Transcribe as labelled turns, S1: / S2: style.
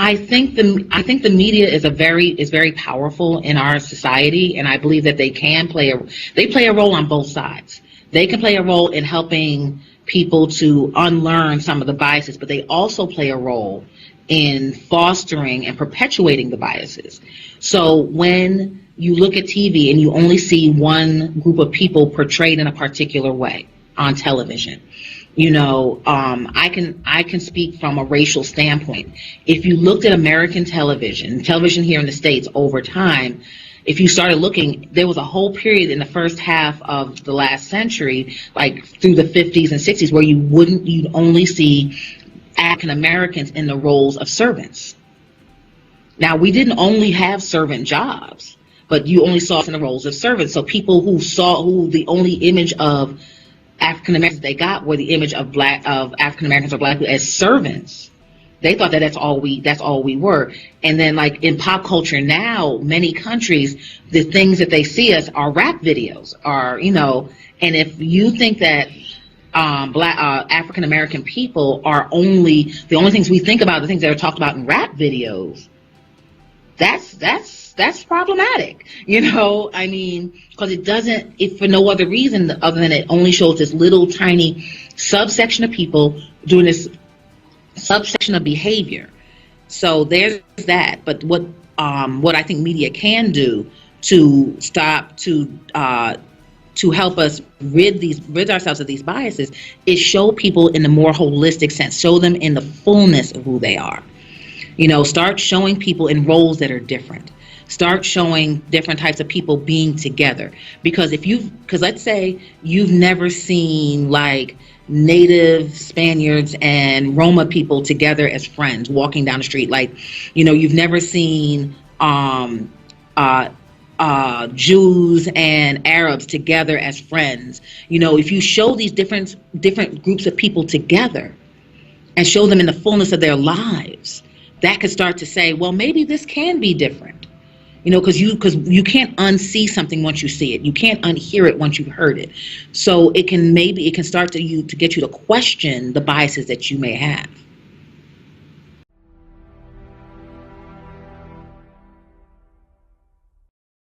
S1: I think the media is very powerful in our society, and I believe that they play a role on both sides. They can play a role in helping people to unlearn some of the biases, but they also play a role in fostering and perpetuating the biases. So when you look at TV and you only see one group of people portrayed in a particular way on television, I can speak from a racial standpoint. If you looked at American television here in the States over time, if you started looking, there was a whole period in the first half of the last century, like through the 50s and 60s, where you'd only see African Americans in the roles of servants. Now, we didn't only have servant jobs, but you only saw us in the roles of servants. So people who the only image of African Americans they got were the image of African Americans or black people as servants. They thought that that's all we were. And then, like in pop culture now, many countries, the things that they see us are rap videos, and if you think that black African American people are the only things we think about, the things that are talked about in rap videos, that's problematic, I mean, because it doesn't, if for no other reason other than it only shows this little tiny subsection of people doing this subsection of behavior. So there's that. But what I think media can do to help us rid ourselves of these biases is show people in a more holistic sense, show them in the fullness of who they are. Start showing people in roles that are different. Start showing different types of people being together. Because let's say you've never seen like Native Spaniards and Roma people together as friends walking down the street. Like, you've never seen Jews and Arabs together as friends. If you show these different groups of people together and show them in the fullness of their lives, that could start to say, well, maybe this can be different. Because you can't unsee something once you see it. You can't unhear it once you've heard it. So it can start to get you to question the biases that you may have.